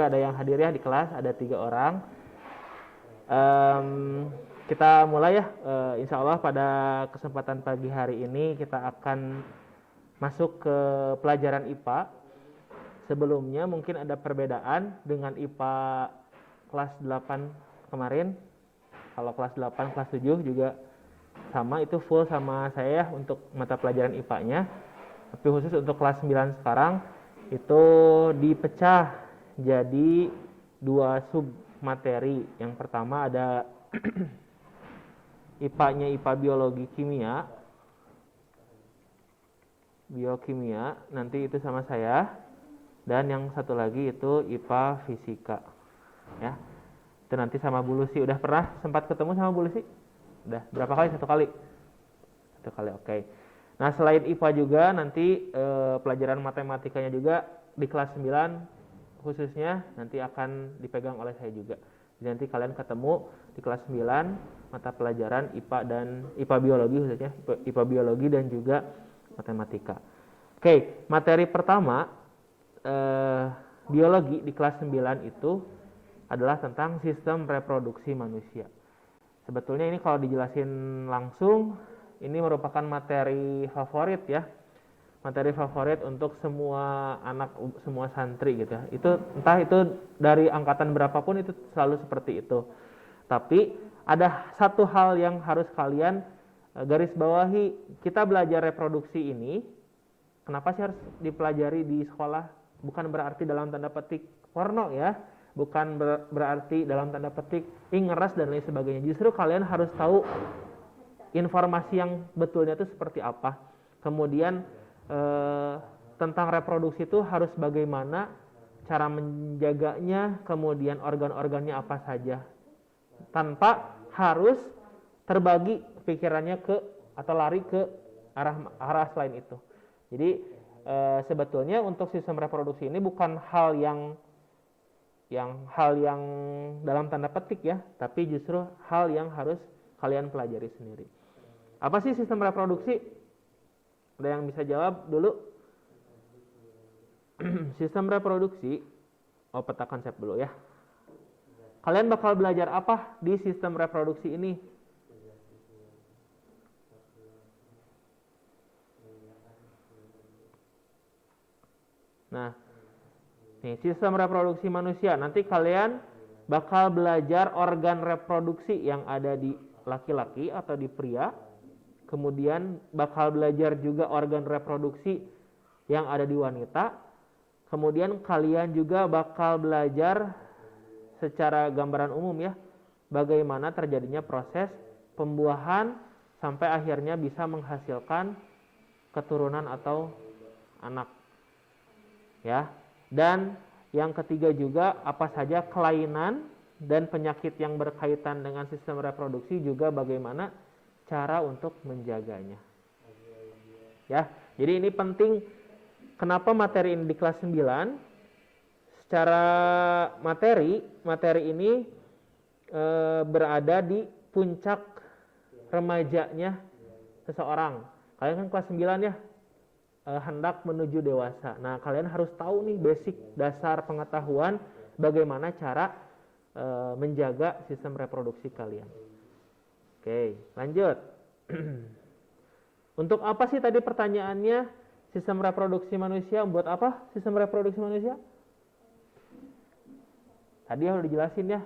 juga ada yang hadir ya di kelas, ada 3 orang. Kita mulai ya, insya Allah pada kesempatan pagi hari ini kita akan masuk ke pelajaran IPA. Sebelumnya mungkin ada perbedaan dengan IPA kelas 8 kemarin. Kalau kelas 8, kelas 7 juga sama, itu full sama saya ya untuk mata pelajaran IPA-nya. Tapi khusus untuk kelas 9 sekarang itu dipecah jadi 2 sub materi. Yang pertama ada IPA-nya IPA biologi kimia, biokimia, nanti itu sama saya. Dan yang satu lagi itu IPA fisika. Ya. Itu nanti sama Bu Lucy. Udah pernah sempat ketemu sama Bu Lucy? Udah berapa kali? 1 kali? 1 kali, oke. Nah, selain IPA juga nanti pelajaran matematikanya juga di kelas 9 khususnya nanti akan dipegang oleh saya juga. Jadi nanti kalian ketemu di kelas 9 mata pelajaran IPA dan IPA biologi khususnya, IPA biologi dan juga matematika. Oke, materi pertama biologi di kelas 9 itu adalah tentang sistem reproduksi manusia. Sebetulnya ini kalau dijelasin langsung, ini merupakan materi favorit ya. Materi favorit untuk semua anak, semua santri gitu ya. Itu entah itu dari angkatan berapapun itu selalu seperti itu. Tapi ada satu hal yang harus kalian garis bawahi. Kita belajar reproduksi ini, kenapa sih harus dipelajari di sekolah? Bukan berarti dalam tanda petik porno ya. Bukan berarti dalam tanda petik ngeras dan lain sebagainya. Justru kalian harus tahu informasi yang betulnya itu seperti apa. Kemudian tentang reproduksi itu harus bagaimana cara menjaganya, kemudian organ-organnya apa saja. Tanpa harus terbagi pikirannya ke atau lari ke arah selain itu. Jadi sebetulnya untuk sistem reproduksi ini bukan hal yang dalam tanda petik ya, tapi justru hal yang harus kalian pelajari sendiri. Apa sih sistem reproduksi? Ada yang bisa jawab dulu? Sistem reproduksi, peta konsep dulu ya. Kalian bakal belajar apa di sistem reproduksi ini? Nah, nih, sistem reproduksi manusia. Nanti kalian bakal belajar organ reproduksi yang ada di laki-laki atau di pria. Kemudian bakal belajar juga organ reproduksi yang ada di wanita. Kemudian kalian juga bakal belajar secara gambaran umum ya, bagaimana terjadinya proses pembuahan sampai akhirnya bisa menghasilkan keturunan atau anak. Ya. Dan yang ketiga juga apa saja kelainan dan penyakit yang berkaitan dengan sistem reproduksi, juga bagaimana cara untuk menjaganya. Ya, jadi ini penting. Kenapa materi ini di kelas 9? Secara materi ini berada di puncak remajanya seseorang. Kalian kan kelas 9 ya, hendak menuju dewasa. Nah, kalian harus tahu nih basic dasar pengetahuan bagaimana cara menjaga sistem reproduksi kalian. Oke, lanjut. Untuk apa sih tadi pertanyaannya? Sistem reproduksi manusia buat apa? Sistem reproduksi manusia? Tadi udah dijelasin ya.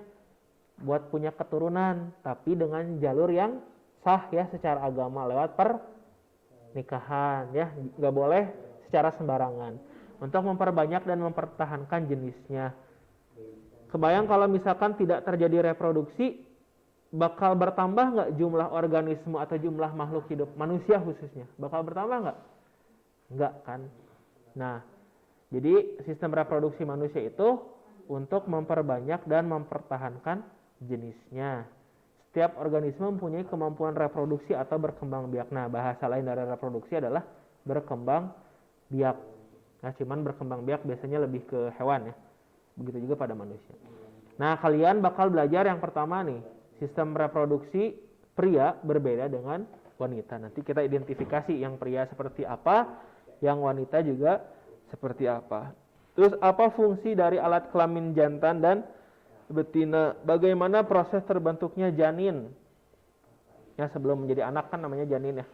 Buat punya keturunan, tapi dengan jalur yang sah ya secara agama lewat pernikahan ya, nggak boleh secara sembarangan. Untuk memperbanyak dan mempertahankan jenisnya. Kebayang kalau misalkan tidak terjadi reproduksi, bakal bertambah nggak jumlah organisme atau jumlah makhluk hidup manusia khususnya? Bakal bertambah nggak? Nggak kan? Nah, jadi sistem reproduksi manusia itu untuk memperbanyak dan mempertahankan jenisnya. Setiap organisme mempunyai kemampuan reproduksi atau berkembang biak. Nah, bahasa lain dari reproduksi adalah berkembang biak. Nah, cuman berkembang biak biasanya lebih ke hewan ya. Begitu juga pada manusia. Nah, kalian bakal belajar yang pertama nih, sistem reproduksi pria berbeda dengan wanita. Nanti kita identifikasi yang pria seperti apa, yang wanita juga seperti apa. Terus apa fungsi dari alat kelamin jantan dan betina? Bagaimana proses terbentuknya janin? Ya, sebelum menjadi anak kan namanya janin ya.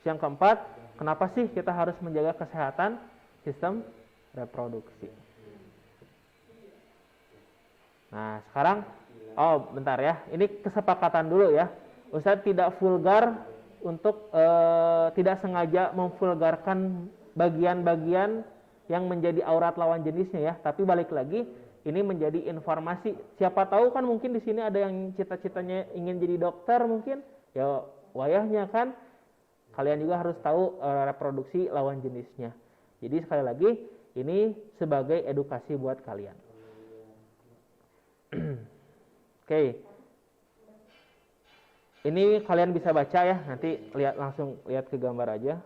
Yang keempat, kenapa sih kita harus menjaga kesehatan sistem reproduksi? Nah, sekarang, bentar ya. Ini kesepakatan dulu ya. Ustadz tidak vulgar untuk tidak sengaja memvulgarkan bagian-bagian yang menjadi aurat lawan jenisnya ya. Tapi balik lagi, ini menjadi informasi. Siapa tahu kan mungkin di sini ada yang cita-citanya ingin jadi dokter mungkin. Ya, wayahnya kan. Kalian juga harus tahu reproduksi lawan jenisnya. Jadi sekali lagi, ini sebagai edukasi buat kalian. Oke. Ini kalian bisa baca ya, nanti langsung lihat ke gambar aja.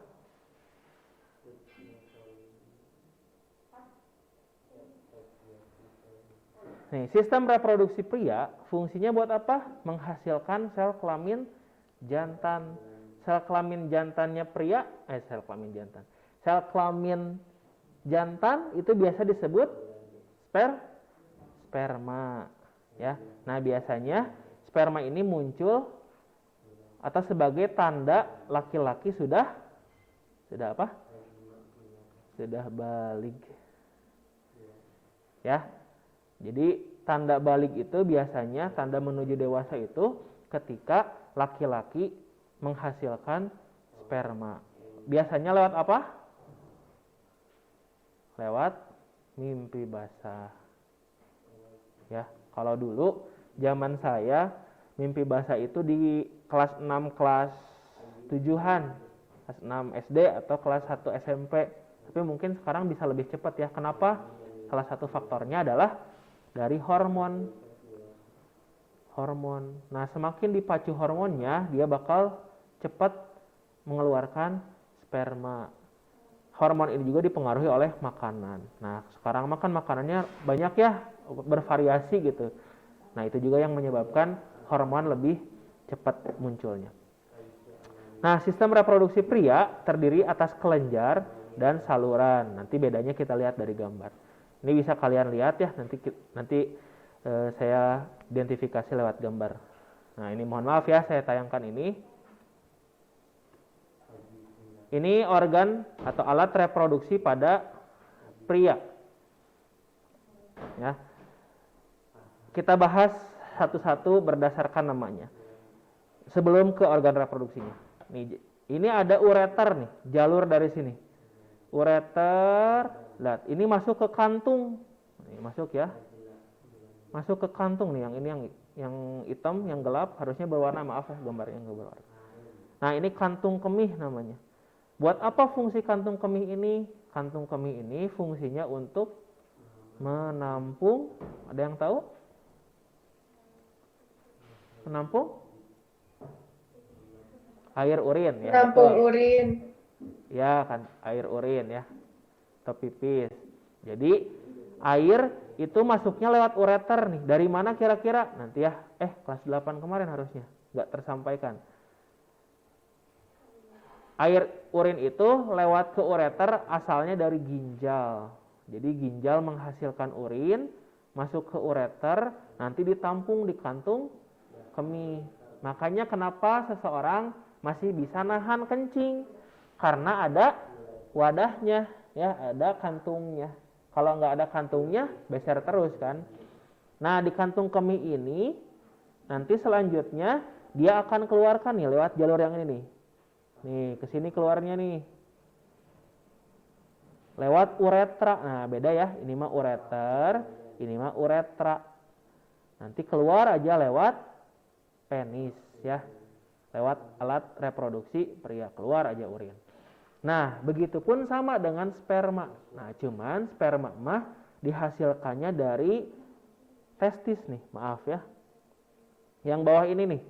Nih, sistem reproduksi pria fungsinya buat apa? Menghasilkan sel kelamin jantan. Sel kelamin jantannya pria, sel kelamin jantan. Sel kelamin jantan itu biasa disebut sperma, ya. Nah, biasanya sperma ini muncul atau sebagai tanda laki-laki sudah apa? Sudah balik. Ya. Jadi tanda balik itu biasanya tanda menuju dewasa itu ketika laki-laki menghasilkan sperma. Biasanya lewat apa? Lewat mimpi basah. Ya, kalau dulu zaman saya mimpi basah itu di kelas 6 kelas 7-an, kelas 6 SD atau kelas 1 SMP. Tapi mungkin sekarang bisa lebih cepat ya. Kenapa? Salah satu faktornya adalah dari hormon. Nah, semakin dipacu hormonnya, dia bakal cepat mengeluarkan sperma. Hormon ini juga dipengaruhi oleh makanan. Nah, sekarang makan makanannya banyak ya, bervariasi gitu. Nah, itu juga yang menyebabkan hormon lebih cepat munculnya. Nah, sistem reproduksi pria terdiri atas kelenjar dan saluran. Nanti bedanya kita lihat dari gambar. Ini bisa kalian lihat ya, nanti saya identifikasi lewat gambar. Nah, ini mohon maaf ya, saya tayangkan ini. Ini organ atau alat reproduksi pada pria. Ya. Kita bahas satu-satu berdasarkan namanya. Sebelum ke organ reproduksinya. Nih, ini ada ureter nih, jalur dari sini. Ureter, lihat, ini masuk ke kantung. Nih, masuk ya. Masuk ke kantung nih, yang ini yang hitam, yang gelap harusnya berwarna, maaf ya gambarnya enggak berwarna. Nah, ini kantung kemih namanya. Buat apa fungsi kantung kemih ini? Kantung kemih ini fungsinya untuk menampung, ada yang tahu? Menampung air urin ya. Menampung urin. Ya kan, air urin ya. Atau pipis. Jadi air itu masuknya lewat ureter nih. Dari mana kira-kira? Nanti ya, kelas 8 kemarin harusnya nggak tersampaikan. Air urin itu lewat ke ureter asalnya dari ginjal. Jadi ginjal menghasilkan urin, masuk ke ureter, nanti ditampung di kantung kemih. Makanya kenapa seseorang masih bisa nahan kencing? Karena ada wadahnya, ya, ada kantungnya. Kalau nggak ada kantungnya, beser terus kan. Nah, di kantung kemih ini, nanti selanjutnya dia akan keluarkan nih lewat jalur yang ini nih. Nih, ke sini keluarnya nih. Lewat uretra. Nah, beda ya. Ini mah ureter, ini mah uretra. Nanti keluar aja lewat penis ya. Lewat alat reproduksi pria, keluar aja urin. Nah, begitupun sama dengan sperma. Nah, cuman sperma mah dihasilkannya dari testis nih, maaf ya. Yang bawah ini nih.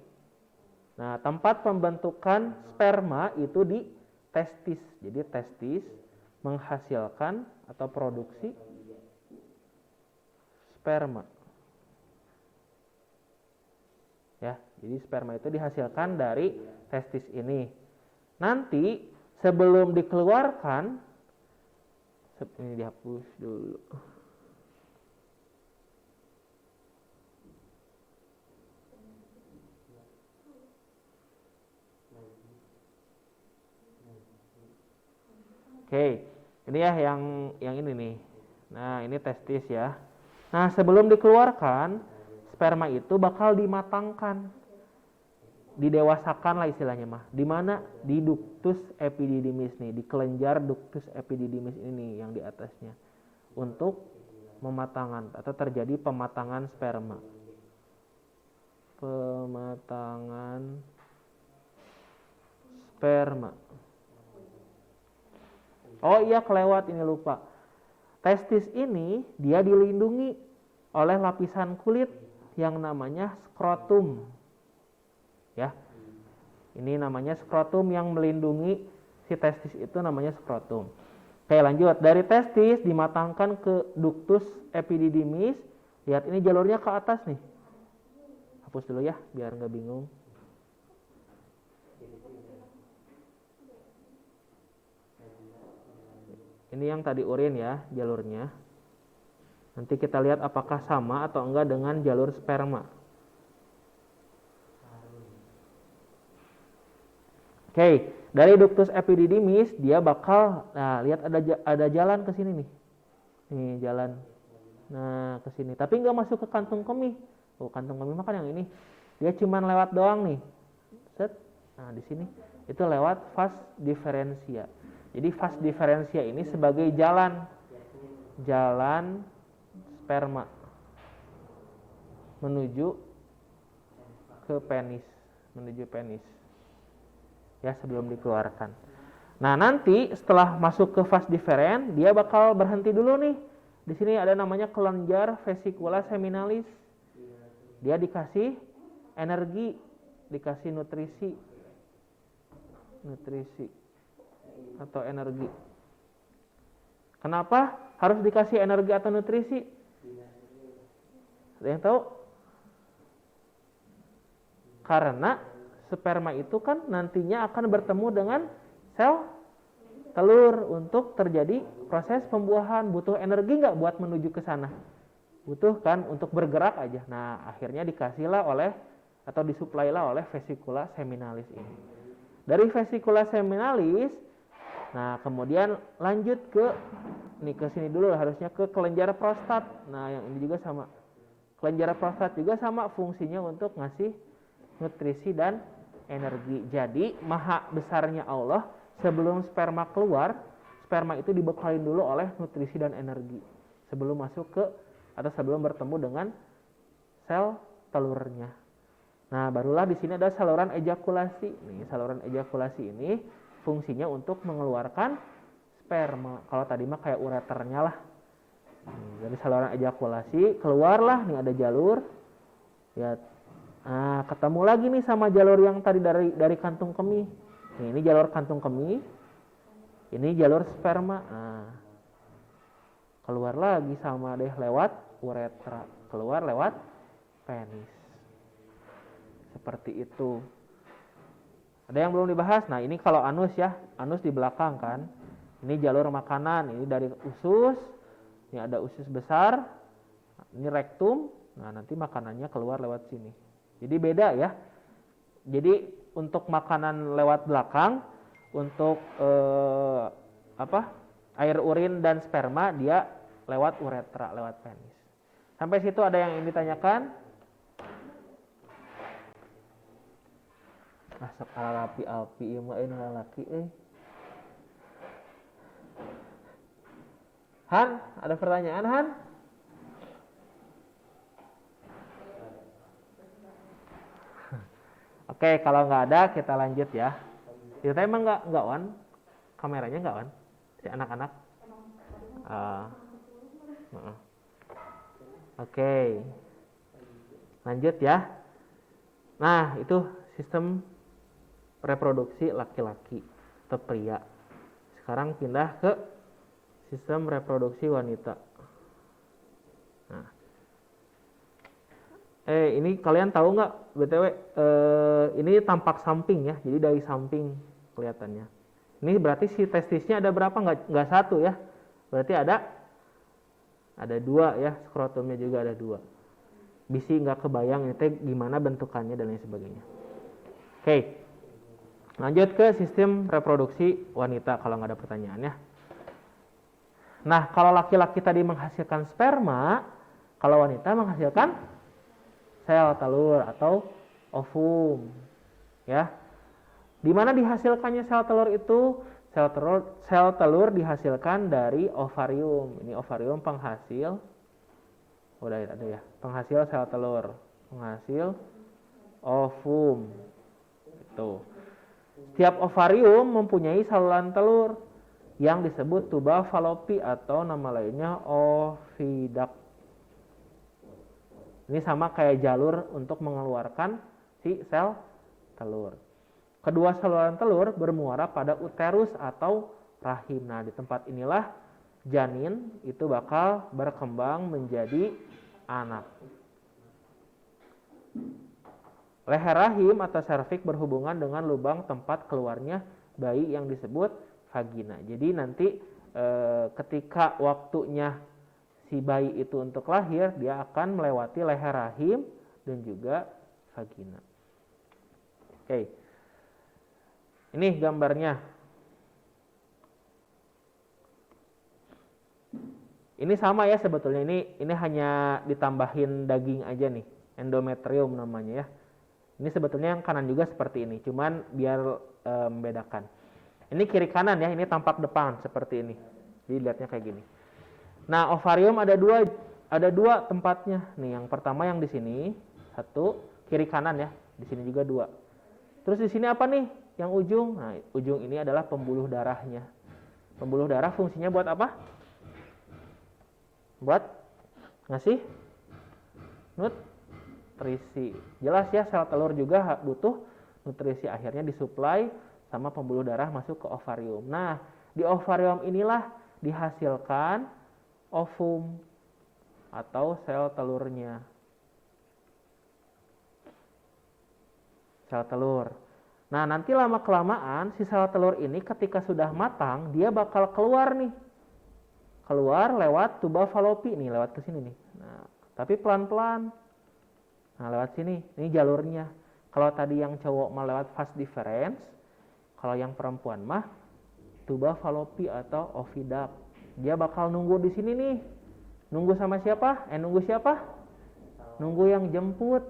Nah, tempat pembentukan sperma itu di testis. Jadi testis menghasilkan atau produksi sperma. Ya, jadi sperma itu dihasilkan dari testis ini. Nanti sebelum dikeluarkan Ini dihapus dulu. Oke, ini ya yang ini nih. Nah, ini testis ya. Nah, sebelum dikeluarkan, sperma itu bakal dimatangkan. Didewasakan lah istilahnya mah. Di mana? Di ductus epididymis nih, di kelenjar ductus epididymis ini yang di atasnya. Untuk pematangan atau terjadi pematangan sperma. Pematangan sperma. Oh iya, kelewat ini, lupa. Testis ini dia dilindungi oleh lapisan kulit yang namanya skrotum. Ya. Ini namanya skrotum yang melindungi si testis itu namanya skrotum. Oke, lanjut. Dari testis dimatangkan ke ductus epididymis. Lihat ini jalurnya ke atas nih. Hapus dulu ya biar nggak bingung. Ini yang tadi urin ya, jalurnya. Nanti kita lihat apakah sama atau enggak dengan jalur sperma. Oke, dari ductus epididymis dia bakal, nah lihat ada jalan ke sini nih. Nih jalan. Nah, ke sini. Tapi enggak masuk ke kantung kemih. Oh, kantung kemih mah kan yang ini. Dia cuman lewat doang nih. Set. Nah, di sini itu lewat vas differentia. Jadi vas differentia ini sebagai jalan sperma menuju ke penis, ya sebelum dikeluarkan. Nah, nanti setelah masuk ke vas different, dia bakal berhenti dulu nih. Di sini ada namanya kelenjar vesicula seminalis. Dia dikasih energi, dikasih nutrisi atau energi. Kenapa harus dikasih energi atau nutrisi? Ada yang tahu? Karena sperma itu kan nantinya akan bertemu dengan sel telur untuk terjadi proses pembuahan. Butuh energi nggak buat menuju ke sana? Butuh kan untuk bergerak aja. Nah, akhirnya dikasihlah atau disuplailah oleh vesicula seminalis ini. Dari vesicula seminalis, nah kemudian lanjut ke sini dulu, harusnya ke kelenjar prostat. Nah, yang ini juga sama. Kelenjar prostat juga sama fungsinya untuk ngasih nutrisi dan energi. Jadi maha besarnya Allah, sebelum sperma keluar, sperma itu dibekalin dulu oleh nutrisi dan energi sebelum masuk ke atau sebelum bertemu dengan sel telurnya. Nah, barulah di sini ada saluran ejakulasi. Nih, saluran ejakulasi ini fungsinya untuk mengeluarkan sperma. Kalau tadi mah kayak ureternya lah. Dari saluran ejakulasi keluarlah, nih ada jalur. Ya, nah, ketemu lagi nih sama jalur yang tadi dari kantung kemih. Nih, ini jalur kantung kemih. Ini jalur sperma. Nah, keluar lagi sama deh lewat uretra. Keluar lewat penis. Seperti itu. Ada yang belum dibahas? Nah, ini kalau anus ya. Anus di belakang kan. Ini jalur makanan. Ini dari usus. Ini ada usus besar. Ini rektum. Nah, nanti makanannya keluar lewat sini. Jadi beda ya. Jadi untuk makanan lewat belakang, untuk air urin dan sperma dia lewat uretra, lewat penis. Sampai situ ada yang ingin ditanyakan? Masak rapi api ieu mah lalaki Han, ada pertanyaan Han? Oke, kalau nggak ada kita lanjut ya. Kita emang nggak on? Kameranya nggak on? Si anak-anak? Oke. Lanjut ya. Nah, itu sistem reproduksi laki-laki atau pria. Sekarang pindah ke sistem reproduksi wanita. Nah, ini kalian tahu nggak BTW? Ini tampak samping ya, jadi dari samping kelihatannya. Ini berarti si testisnya ada berapa? Nggak satu ya, Berarti ada 2 ya, skrotumnya juga ada 2. Bisi nggak kebayang itu gimana bentukannya dan lain sebagainya. Oke. Lanjut ke sistem reproduksi wanita kalau nggak ada pertanyaan ya. Nah, kalau laki-laki tadi menghasilkan sperma, kalau wanita menghasilkan sel telur atau ovum. Ya. Di mana dihasilkannya sel telur itu? Sel telur dihasilkan dari ovarium. Ini ovarium penghasil. Udah ada ya. Penghasil sel telur, penghasil ovum. Itu. Setiap ovarium mempunyai saluran telur yang disebut tuba falopi atau nama lainnya oviduct. Ini sama kayak jalur untuk mengeluarkan si sel telur. Kedua saluran telur bermuara pada uterus atau rahim. Nah, di tempat inilah janin itu bakal berkembang menjadi anak. Leher rahim atau serviks berhubungan dengan lubang tempat keluarnya bayi yang disebut vagina. Jadi nanti ketika waktunya si bayi itu untuk lahir, dia akan melewati leher rahim dan juga vagina. Oke. Ini gambarnya. Ini sama ya sebetulnya, ini hanya ditambahin daging aja nih, endometrium namanya ya. Ini sebetulnya yang kanan juga seperti ini, cuman biar membedakan. Ini kiri kanan ya, ini tampak depan seperti ini. Jadi lihatnya kayak gini. Nah, ovarium ada dua tempatnya. Nih, yang pertama yang di sini, satu, kiri kanan ya. Di sini juga 2. Terus di sini apa nih? Yang ujung. Nah, ujung ini adalah pembuluh darahnya. Pembuluh darah fungsinya buat apa? Buat ngasih nutrisi. Jelas ya, sel telur juga butuh nutrisi. Akhirnya disuplai sama pembuluh darah masuk ke ovarium. Nah, di ovarium inilah dihasilkan ovum atau sel telurnya. Sel telur. Nah, nanti lama-kelamaan si sel telur ini ketika sudah matang, dia bakal keluar nih. Keluar lewat tuba falopi nih, lewat ke sini nih. Nah, tapi pelan-pelan. Nah, lewat sini. Ini jalurnya. Kalau tadi yang cowok mah lewat vas deferens, kalau yang perempuan mah tuba falopi atau oviduct. Dia bakal nunggu di sini nih. Nunggu sama siapa? Nunggu siapa? Nunggu yang jemput.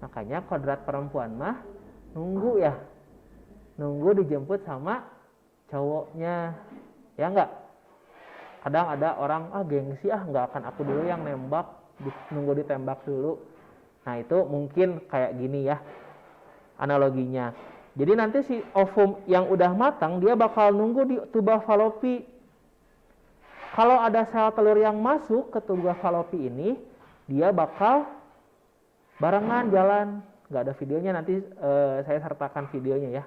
Makanya kodrat perempuan mah nunggu ya. Nunggu dijemput sama cowoknya. Ya enggak? Kadang ada orang, gengsi enggak akan aku dulu yang nembak. Nunggu ditembak dulu. Nah, itu mungkin kayak gini ya analoginya. Jadi nanti si ovum yang udah matang, dia bakal nunggu di tuba falopi. Kalau ada sel telur yang masuk ke tuba falopi ini, dia bakal barengan jalan. Nggak ada videonya, nanti saya sertakan videonya ya.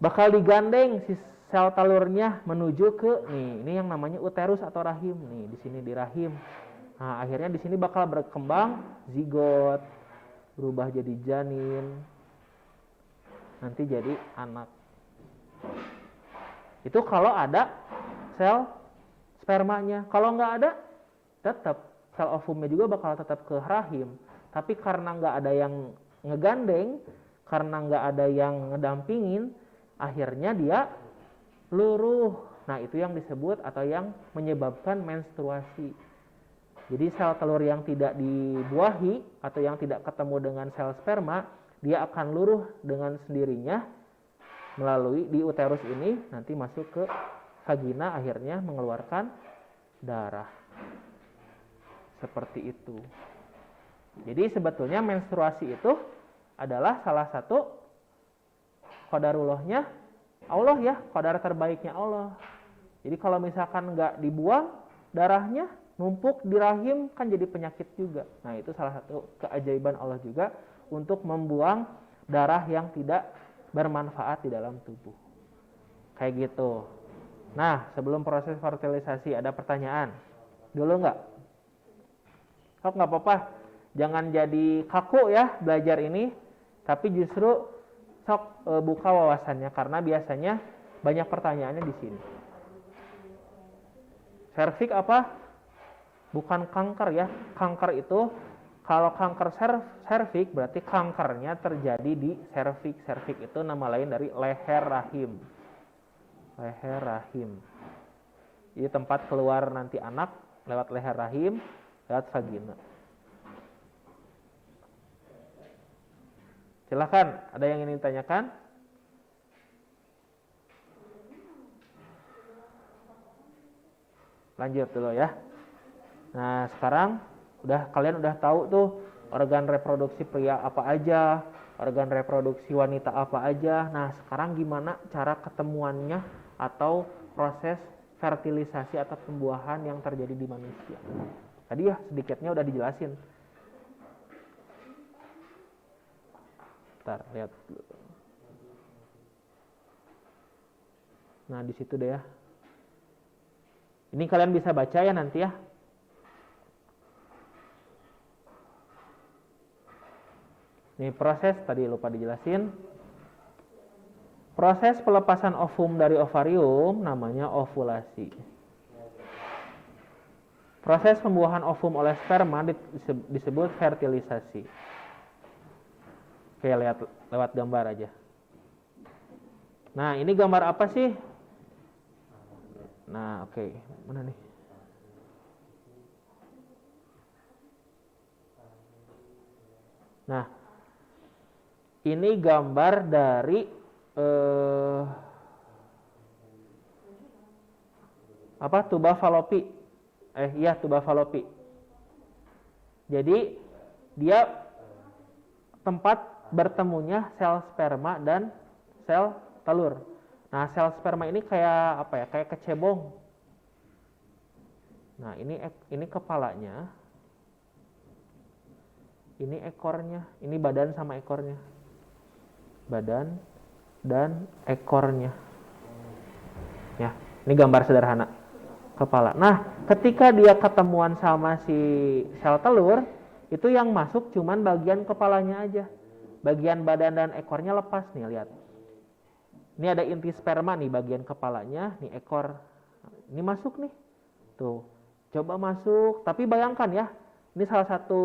Bakal digandeng si sel telurnya menuju ke ini yang namanya uterus atau rahim. Nih, di sini di rahim. Nah, akhirnya di sini bakal berkembang zigot, berubah jadi janin, nanti jadi anak. Itu kalau ada sel spermanya. Kalau nggak ada, tetap sel ovumnya juga bakal tetap ke rahim. Tapi karena nggak ada yang ngegandeng, karena nggak ada yang ngedampingin, akhirnya dia luruh. Nah, itu yang disebut atau yang menyebabkan menstruasi. Jadi sel telur yang tidak dibuahi atau yang tidak ketemu dengan sel sperma, dia akan luruh dengan sendirinya melalui di uterus ini, nanti masuk ke vagina, akhirnya mengeluarkan darah. Seperti itu. Jadi sebetulnya menstruasi itu adalah salah satu qadarullahnya Allah ya, qadar terbaiknya Allah. Jadi kalau misalkan nggak dibuang darahnya, numpuk di rahim kan jadi penyakit juga. Nah, itu salah satu keajaiban Allah juga untuk membuang darah yang tidak bermanfaat di dalam tubuh. Kayak gitu. Nah, sebelum proses fertilisasi ada pertanyaan? Dulu nggak? Oh, nggak apa-apa. Jangan jadi kaku ya belajar ini. Tapi justru sok buka wawasannya. Karena biasanya banyak pertanyaannya di sini. Serviks apa? Bukan kanker ya. Kanker itu, kalau kanker serviks berarti kankernya terjadi di serviks. Serviks itu nama lain dari leher rahim. Leher rahim. Jadi tempat keluar nanti anak lewat leher rahim, lewat vagina. Silakan, ada yang ingin ditanyakan? Lanjut dulu ya. Nah, sekarang kalian udah tahu tuh organ reproduksi pria apa aja, organ reproduksi wanita apa aja. Nah, sekarang gimana cara ketemuannya atau proses fertilisasi atau pembuahan yang terjadi di manusia. Tadi ya sedikitnya udah dijelasin. Bentar, lihat dulu. Nah, di situ deh ya. Ini kalian bisa baca ya nanti ya. Ini proses tadi lupa dijelasin. Proses pelepasan ovum dari ovarium namanya ovulasi. Proses pembuahan ovum oleh sperma disebut fertilisasi. Oke, lihat lewat gambar aja. Nah, ini gambar apa sih? Nah, oke. Mana nih? Nah, ini gambar dari tuba falopi. Tuba falopi. Jadi dia tempat bertemunya sel sperma dan sel telur. Nah, sel sperma ini kayak apa ya? Kayak kecebong. Nah, ini kepalanya. Ini ekornya, ini badan sama ekornya. Badan dan ekornya. Ya, ini gambar sederhana kepala. Nah, ketika dia ketemuan sama si sel telur, itu yang masuk cuman bagian kepalanya aja. Bagian badan dan ekornya lepas nih, lihat. Ini ada inti sperma nih bagian kepalanya, nih ekor. Ini masuk nih. Tuh. Coba masuk, tapi bayangkan ya, ini salah satu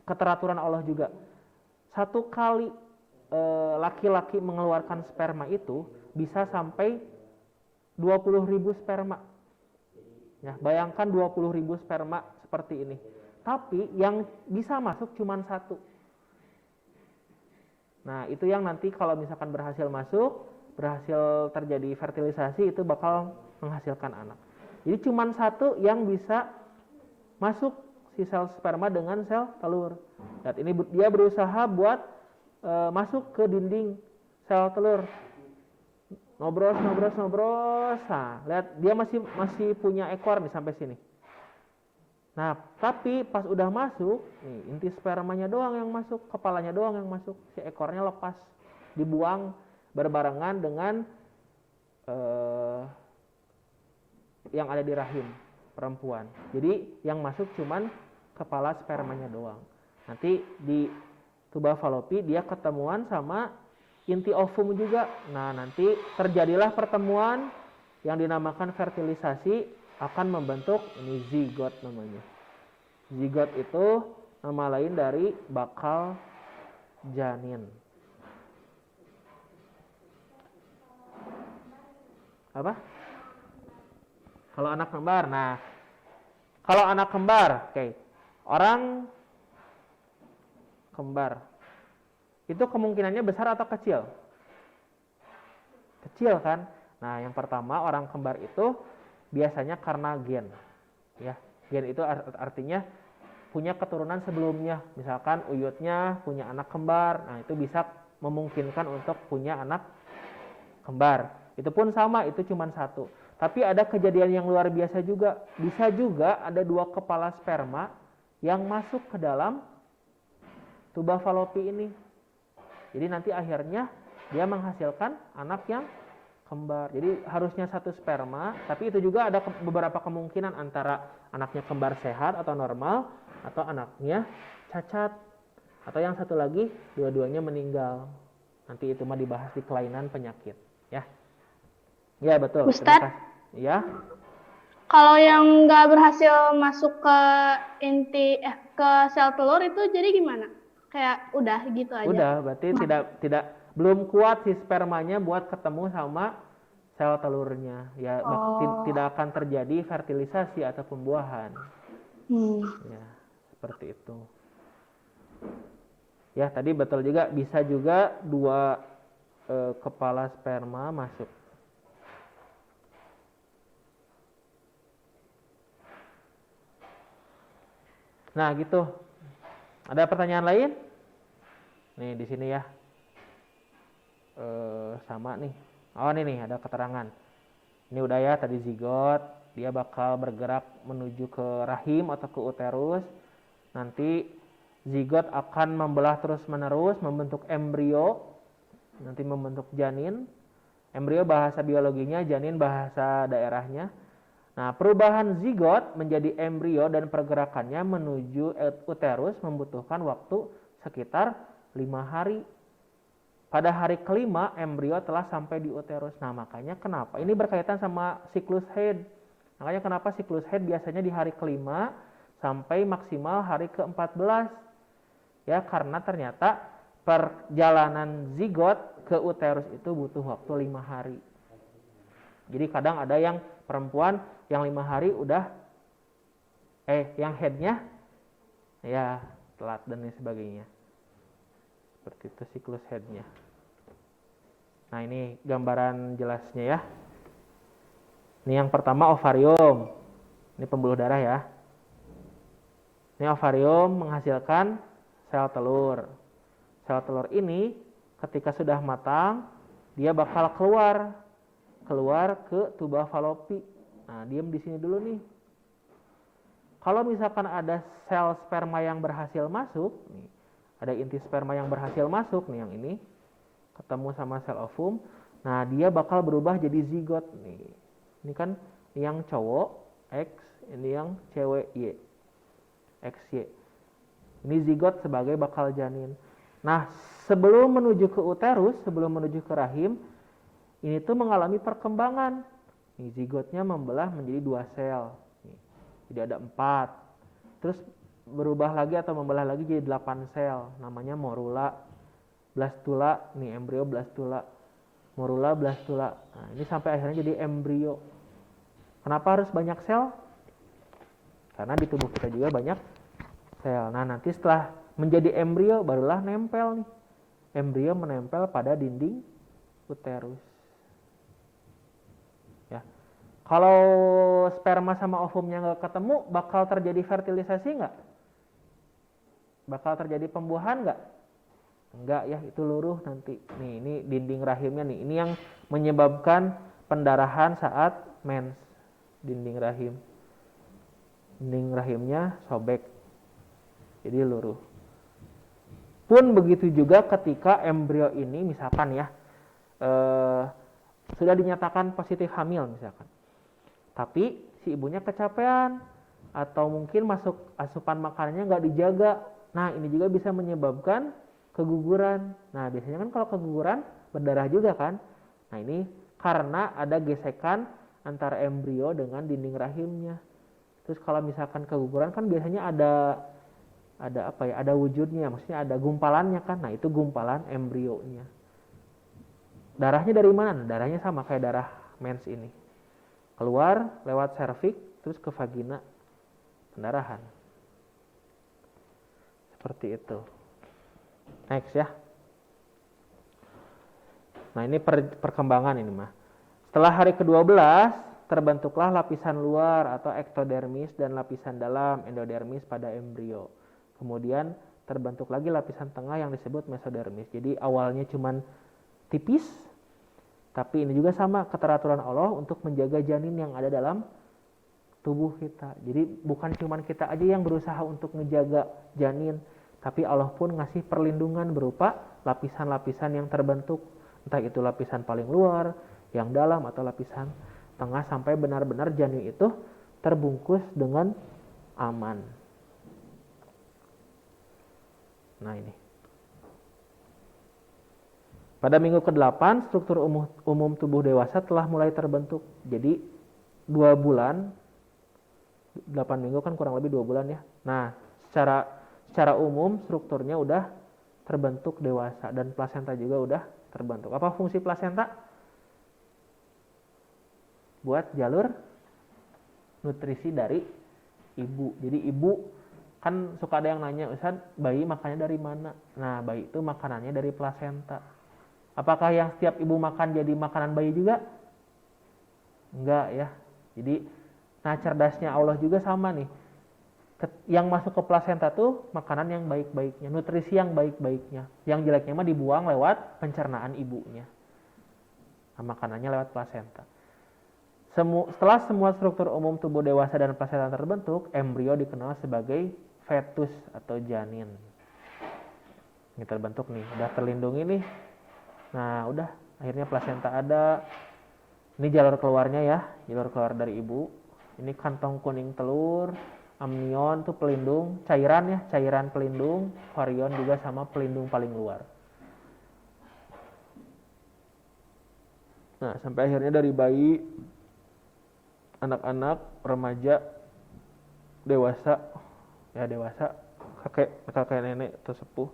keteraturan Allah juga. Satu kali laki-laki mengeluarkan sperma itu bisa sampai 20.000 sperma. Ya, bayangkan 20.000 sperma seperti ini. Tapi yang bisa masuk cuma satu. Nah, itu yang nanti kalau misalkan berhasil masuk, berhasil terjadi fertilisasi, itu bakal menghasilkan anak. Jadi cuma satu yang bisa masuk si sel sperma dengan sel telur. Dan ini dia berusaha buat masuk ke dinding sel telur. Nobros. Nah, lihat dia masih punya ekor nih sampai sini. Nah, tapi pas udah masuk, nih inti spermanya doang yang masuk, kepalanya doang yang masuk, si ekornya lepas, dibuang berbarengan dengan yang ada di rahim perempuan. Jadi yang masuk cuman kepala spermanya doang. Nanti di tuba falopi dia ketemuan sama inti ovum juga. Nah, nanti terjadilah pertemuan yang dinamakan fertilisasi, akan membentuk ini zigot namanya. Zigot itu nama lain dari bakal janin. Apa? Kalau anak kembar. Nah, kalau anak kembar, oke. Orang kembar itu kemungkinannya besar atau kecil? Kecil kan? Nah, yang pertama orang kembar itu biasanya karena gen. Ya, gen itu artinya punya keturunan sebelumnya. Misalkan uyutnya punya anak kembar, nah itu bisa memungkinkan untuk punya anak kembar. Itu pun sama, itu cuma satu. Tapi ada kejadian yang luar biasa juga. Bisa juga ada 2 kepala sperma yang masuk ke dalam tuba falopi ini. Jadi nanti akhirnya dia menghasilkan anak yang kembar. Jadi harusnya 1 sperma, tapi itu juga ada beberapa kemungkinan antara anaknya kembar sehat atau normal, atau anaknya cacat, atau yang satu lagi dua-duanya meninggal. Nanti itu mah dibahas di kelainan penyakit, ya. Ya betul. Ustadz, ya. Kalau yang nggak berhasil masuk ke ke sel telur itu jadi gimana? Kayak udah gitu aja. Udah, berarti tidak belum kuat si spermanya buat ketemu sama sel telurnya. Ya, Oh. tidak akan terjadi fertilisasi atau pembuahan. Ya, seperti itu. Ya, tadi betul juga, bisa juga dua kepala sperma masuk. Nah, gitu. Ada pertanyaan lain? Nih, di sini ya. Sama nih. Oh, ini nih ada keterangan. Ini udah ya, tadi zigot, dia bakal bergerak menuju ke rahim atau ke uterus. Nanti zigot akan membelah terus-menerus, membentuk embrio, nanti membentuk janin. Embrio bahasa biologinya, janin bahasa daerahnya. Nah, perubahan zigot menjadi embrio dan pergerakannya menuju uterus membutuhkan waktu sekitar 5 hari. Pada hari kelima, embrio telah sampai di uterus. Nah, makanya kenapa? Ini berkaitan sama siklus haid. Makanya kenapa siklus haid biasanya di hari kelima sampai maksimal hari ke-14. Ya, karena ternyata perjalanan zigot ke uterus itu butuh waktu 5 hari. Jadi kadang ada yang perempuan yang 5 hari udah yang headnya ya telat dan lain sebagainya. Seperti itu siklus headnya. Nah, ini gambaran jelasnya ya. Ini yang pertama ovarium. Ini pembuluh darah ya. Ini ovarium menghasilkan sel telur. Sel telur ini ketika sudah matang, dia bakal keluar ke tuba falopi. Nah, diam di sini dulu nih. Kalau misalkan ada sel sperma yang berhasil masuk, nih, ada inti sperma yang berhasil masuk nih yang ini, ketemu sama sel ovum. Nah, dia bakal berubah jadi zigot nih. Ini kan yang cowok X, ini yang cewek Y. XY. Ini zigot sebagai bakal janin. Nah, sebelum menuju ke uterus, sebelum menuju ke rahim, ini tuh mengalami perkembangan. Nih, zigotnya membelah menjadi 2 sel. Nih, jadi ada 4. Terus berubah lagi atau membelah lagi jadi 8 sel. Namanya morula, blastula. Nih, embrio blastula. Morula, blastula. Nah, ini sampai akhirnya jadi embrio. Kenapa harus banyak sel? Karena di tubuh kita juga banyak sel. Nah, nanti setelah menjadi embrio barulah nempel nih. Embrio menempel pada dinding uterus. Ya. Kalau sperma sama ovumnya nggak ketemu, bakal terjadi fertilisasi nggak? Bakal terjadi pembuahan nggak? Enggak ya, itu luruh nanti. Nih, ini dinding rahimnya nih. Ini yang menyebabkan pendarahan saat mens. Dinding rahim. Dinding rahimnya sobek. Jadi luruh. Pun begitu juga ketika embrio ini misalkan ya sudah dinyatakan positif hamil misalkan. Tapi si ibunya kecapean atau mungkin masuk asupan makanannya nggak dijaga. Nah, ini juga bisa menyebabkan keguguran. Nah, biasanya kan kalau keguguran berdarah juga kan. Nah, ini karena ada gesekan antara embrio dengan dinding rahimnya. Terus kalau misalkan keguguran kan biasanya ada apa ya? Ada wujudnya, maksudnya ada gumpalannya kan. Nah, itu gumpalan embrionya. Darahnya dari mana? Darahnya sama kayak darah mens ini. Keluar lewat serviks terus ke vagina. Pendarahan. Seperti itu. Next ya. Nah, ini perkembangan ini mah. Setelah hari ke-12 terbentuklah lapisan luar atau ektodermis dan lapisan dalam endodermis pada embrio. Kemudian terbentuk lagi lapisan tengah yang disebut mesodermis. Jadi awalnya cuman tipis, tapi ini juga sama keteraturan Allah untuk menjaga janin yang ada dalam tubuh kita. Jadi bukan cuman kita aja yang berusaha untuk menjaga janin, tapi Allah pun ngasih perlindungan berupa lapisan-lapisan yang terbentuk. Entah itu lapisan paling luar, yang dalam, atau lapisan tengah sampai benar-benar janin itu terbungkus dengan aman. Nah, ini. Pada minggu ke-8, struktur umum tubuh dewasa telah mulai terbentuk. Jadi 2 bulan 8 minggu kan kurang lebih 2 bulan ya. Nah, secara umum strukturnya udah terbentuk dewasa dan plasenta juga udah terbentuk. Apa fungsi plasenta? Buat jalur nutrisi dari ibu. Jadi ibu kan suka ada yang nanya, Ustaz, bayi makannya dari mana? Nah, bayi itu makanannya dari plasenta. Apakah yang setiap ibu makan jadi makanan bayi juga? Enggak ya. Jadi, nah cerdasnya Allah juga sama nih. Yang masuk ke plasenta tuh makanan yang baik-baiknya, nutrisi yang baik-baiknya. Yang jeleknya mah dibuang lewat pencernaan ibunya. Nah, makanannya lewat plasenta. Setelah semua struktur umum tubuh dewasa dan plasenta terbentuk, embrio dikenal sebagai fetus atau janin. Ini terbentuk nih, udah terlindungi nih. Nah, udah akhirnya plasenta ada. Ini jalur keluarnya ya, jalur keluar dari ibu. Ini kantong kuning telur, amnion tuh pelindung, cairan ya, cairan pelindung, chorion juga sama pelindung paling luar. Nah, sampai akhirnya dari bayi, anak-anak, remaja, dewasa, kakek nenek atau sepuh.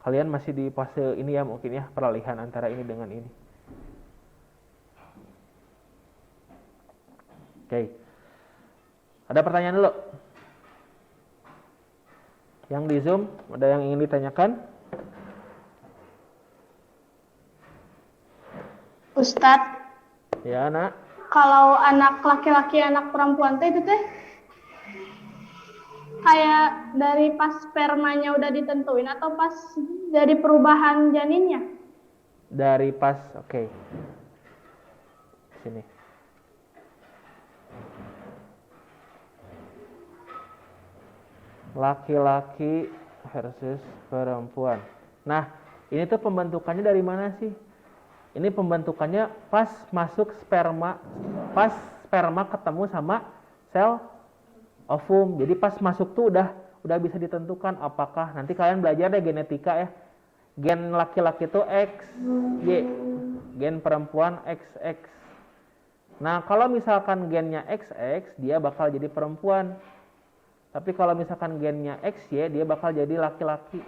Kalian masih di fase ini ya mungkin ya, peralihan antara ini dengan ini. Oke. Ada pertanyaan dulu? Yang di Zoom, ada yang ingin ditanyakan? Ustadz, Ya, Nak. kalau anak laki-laki, anak perempuan teh itu teh kayak dari pas spermanya udah ditentuin atau pas dari perubahan janinnya? Dari pas, oke. Sini. Laki-laki versus perempuan. Nah, ini tuh pembentukannya dari mana sih? Ini pembentukannya pas masuk sperma, pas sperma ketemu sama sel ovum. Jadi pas masuk tuh udah bisa ditentukan apakah nanti kalian belajar deh genetika ya. Gen laki-laki itu XY, gen perempuan XX. Nah, kalau misalkan gennya XX, dia bakal jadi perempuan. Tapi kalau misalkan gennya XY, dia bakal jadi laki-laki.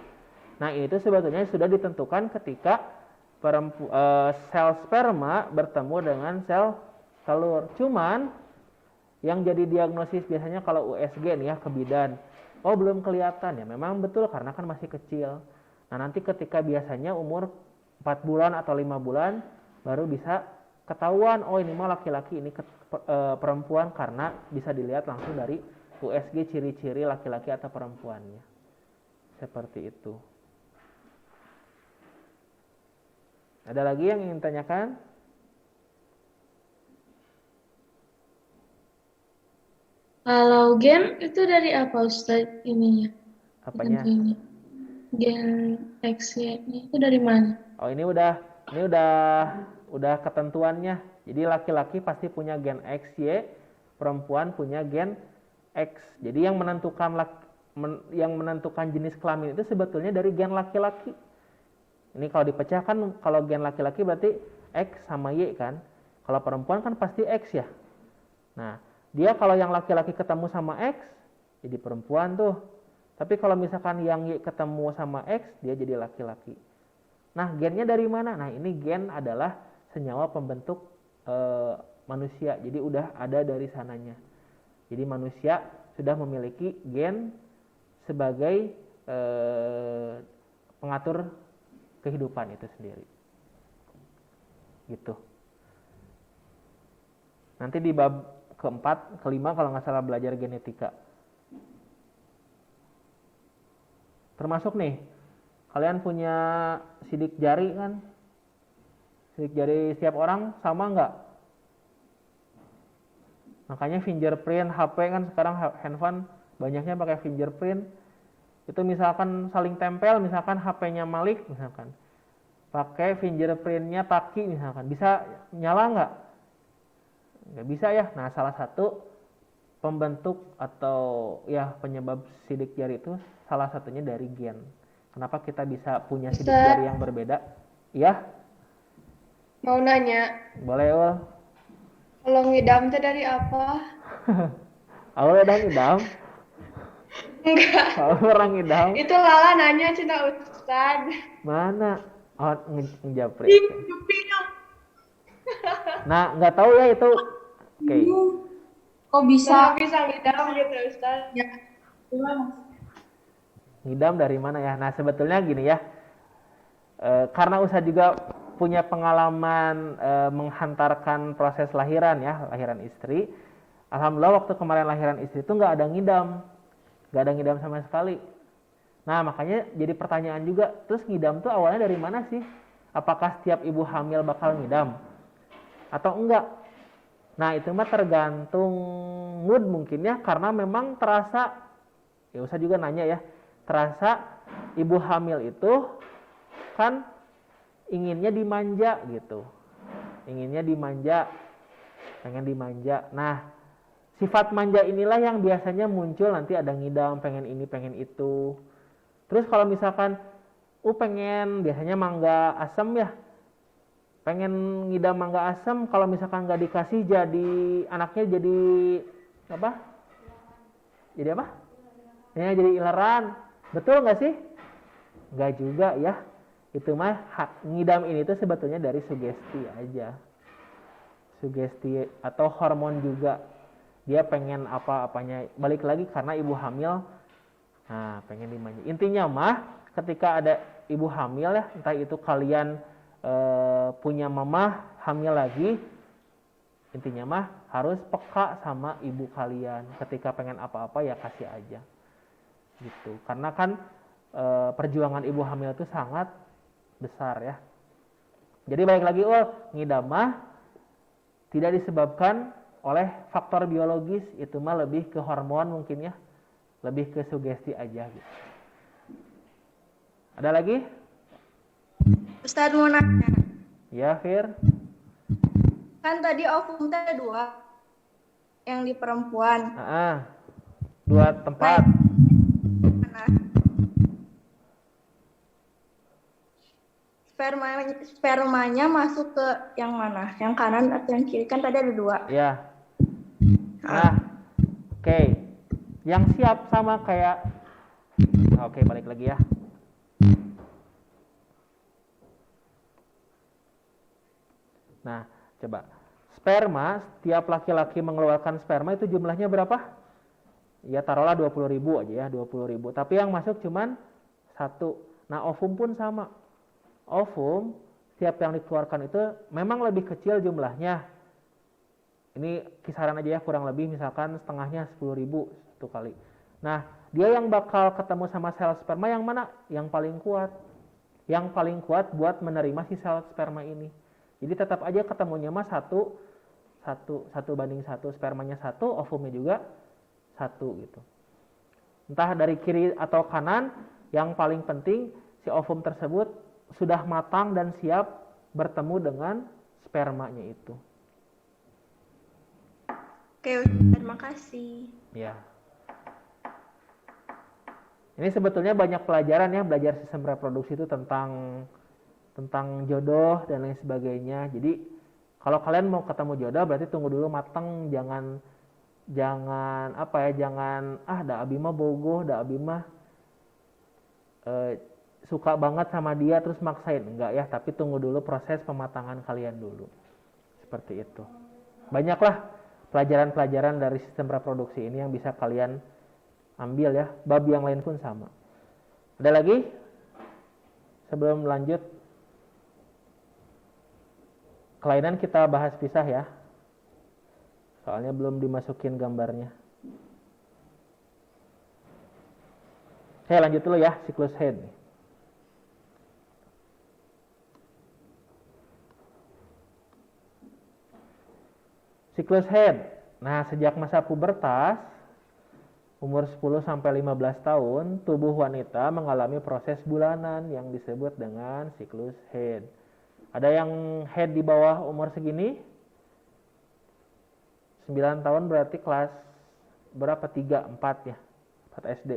Nah, itu sebetulnya sudah ditentukan ketika sel sperma bertemu dengan sel telur. Cuman yang jadi diagnosis biasanya kalau USG nih ya, ke bidan. Oh, belum kelihatan ya. Memang betul karena kan masih kecil. Nah, nanti ketika biasanya umur 4 bulan atau 5 bulan baru bisa ketahuan, oh ini mah laki-laki, ini perempuan, karena bisa dilihat langsung dari USG ciri-ciri laki-laki atau perempuannya. Seperti itu. Ada lagi yang ingin tanyakan? Kalau gen itu dari apa Ustaz ininya? Apanya? Tentunya. Gen X-nya itu dari mana? Oh, ini udah ketentuannya. Jadi laki-laki pasti punya gen XY, perempuan punya gen X. Jadi yang menentukan jenis kelamin itu sebetulnya dari gen laki-laki. Ini kalau dipecahkan, kalau gen laki-laki berarti X sama Y kan. Kalau perempuan kan pasti X ya. Nah, dia kalau yang laki-laki ketemu sama X, jadi perempuan tuh. Tapi kalau misalkan yang Y ketemu sama X, dia jadi laki-laki. Nah, gennya dari mana? Nah, ini gen adalah senyawa pembentuk manusia. Jadi udah ada dari sananya. Jadi manusia sudah memiliki gen sebagai pengatur kehidupan itu sendiri. Gitu. Nanti di bab keempat, kelima kalau nggak salah belajar genetika. Termasuk nih, kalian punya sidik jari kan? Sidik jari setiap orang sama nggak? Makanya fingerprint HP kan sekarang handphone banyaknya pakai fingerprint. Itu misalkan saling tempel, misalkan HP-nya Malik misalkan. Pakai fingerprint-nya Taki misalkan. Bisa nyala nggak? Nggak bisa ya. Nah, salah satu pembentuk atau ya penyebab sidik jari itu salah satunya dari gen. Kenapa kita bisa punya sidik jari yang berbeda? Ya? Mau nanya. Boleh, Ul. Kalau ngidam itu dari apa? Awal udah ngidam, Enggak. awal orang ngidam. Itu Lala nanya Cina Ustad. Mana? Oh, ngejapri. Ih, Oke. Yupi dong. Nah, nggak tahu ya itu. Oke. Kok bisa? Bisa ngidam gitu Ustad. Ya. Ngidam dari mana ya? Nah, sebetulnya gini ya. Karena Ustadz juga punya pengalaman menghantarkan proses lahiran ya, lahiran istri. Alhamdulillah waktu kemarin lahiran istri itu nggak ada ngidam sama sekali. Nah makanya jadi pertanyaan juga, terus ngidam tuh awalnya dari mana sih? Apakah setiap ibu hamil bakal ngidam atau enggak? Nah itu mah tergantung mood mungkin ya, karena memang terasa, ya usah juga nanya ya, terasa ibu hamil itu kan inginnya dimanja gitu, inginnya dimanja, pengen dimanja. Nah sifat manja inilah yang biasanya muncul nanti ada ngidam, pengen ini pengen itu. Terus kalau misalkan pengen biasanya mangga asam ya, pengen ngidam mangga asam, kalau misalkan nggak dikasih jadi anaknya jadi apa? Jadi apa? Ya jadi ileran. Betul nggak sih? Nggak juga ya. Itu mah ngidam ini tuh sebetulnya dari sugesti aja. Sugesti atau hormon juga. Dia pengen apa-apanya. Balik lagi karena ibu hamil. Nah, pengen dimanja. Intinya mah ketika ada ibu hamil ya, entah itu kalian punya mama hamil lagi, intinya mah harus peka sama ibu kalian. Ketika pengen apa-apa ya kasih aja. Gitu. Karena kan perjuangan ibu hamil itu sangat besar ya. Jadi balik lagi ngidam mah tidak disebabkan oleh faktor biologis, itu mah lebih ke hormon mungkin ya, lebih ke sugesti aja gitu. Ada lagi? Ustadz mau nanya, Ya Fir. kan tadi ovum teh ada 2 yang di perempuan. 2 tempat. Nah, spermanya masuk ke yang mana? Yang kanan atau yang kiri? Kan tadi ada 2. Ya. Nah, oke. Yang siap sama kayak, oke balik lagi ya. Nah, coba. Sperma, setiap laki-laki mengeluarkan sperma itu jumlahnya berapa? Ya taruhlah 20.000 aja ya, 20.000. Tapi yang masuk cuman 1. Nah, ovum pun sama. Ovum, setiap yang dikeluarkan itu memang lebih kecil jumlahnya. Ini kisaran aja ya, kurang lebih misalkan setengahnya 10.000 1 kali. Nah, dia yang bakal ketemu sama sel sperma yang mana? Yang paling kuat. Yang paling kuat buat menerima si sel sperma ini. Jadi tetap aja ketemunya mah 1 banding 1, spermanya 1, ovumnya juga 1 gitu. Entah dari kiri atau kanan, yang paling penting si ovum tersebut sudah matang dan siap bertemu dengan spermanya itu. Oke, terima kasih. Ya. Ini sebetulnya banyak pelajaran ya, belajar sistem reproduksi itu tentang jodoh dan lain sebagainya. Jadi kalau kalian mau ketemu jodoh berarti tunggu dulu matang, jangan da abi mah bogoh, da abi mah suka banget sama dia terus maksain, enggak ya, tapi tunggu dulu proses pematangan kalian dulu. Seperti itu. Banyaklah pelajaran-pelajaran dari sistem reproduksi ini yang bisa kalian ambil ya. Bab yang lain pun sama. Ada lagi? Sebelum lanjut, kelainan kita bahas pisah ya. Soalnya belum dimasukin gambarnya. Oke, lanjut dulu ya, siklus head. Siklus head. Nah, sejak masa pubertas, umur 10 sampai 15 tahun, tubuh wanita mengalami proses bulanan yang disebut dengan siklus head. Ada yang head di bawah umur segini? 9 tahun berarti kelas berapa? 3, 4 ya. 4 SD.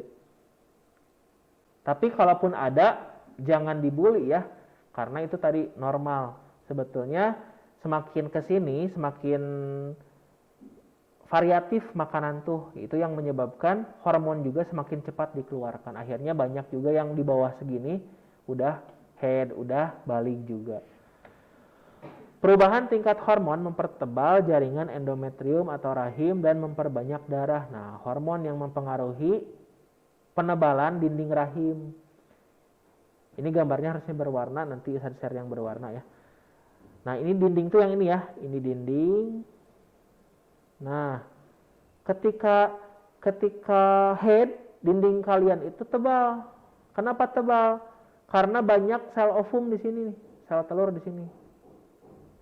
Tapi kalaupun ada, jangan dibully ya. Karena itu tadi normal. Sebetulnya semakin ke sini, semakin variatif makanan tuh, itu yang menyebabkan hormon juga semakin cepat dikeluarkan. Akhirnya banyak juga yang di bawah segini udah head, udah balik juga. Perubahan tingkat hormon mempertebal jaringan endometrium atau rahim dan memperbanyak darah. Nah, hormon yang mempengaruhi penebalan dinding rahim. Ini gambarnya harusnya berwarna, nanti saya share yang berwarna ya. Nah, ini dinding tuh yang ini ya, ini dinding. Nah, ketika head, dinding kalian itu tebal. Kenapa tebal? Karena banyak sel ovum di sini nih, sel telur di sini.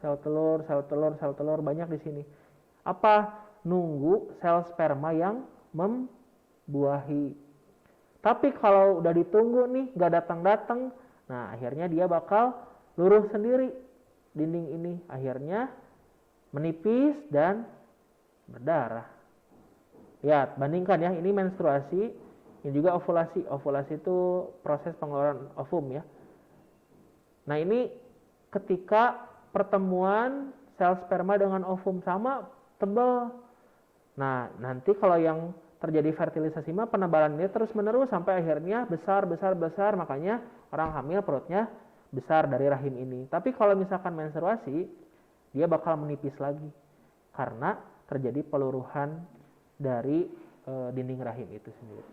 Sel telur banyak di sini. Apa? Nunggu sel sperma yang membuahi. Tapi kalau udah ditunggu nih, gak datang-datang, nah akhirnya dia bakal luruh sendiri dinding ini. Akhirnya menipis dan berdarah. Lihat, bandingkan ya, ini menstruasi, ini juga ovulasi. Ovulasi itu proses pengeluaran ovum ya. Nah ini ketika pertemuan sel sperma dengan ovum sama tebal. Nah, nanti kalau yang terjadi fertilisasi mah penebalan ini terus menerus sampai akhirnya besar, makanya orang hamil perutnya besar dari rahim ini. Tapi kalau misalkan menstruasi, dia bakal menipis lagi karena terjadi peluruhan dari dinding rahim itu sendiri.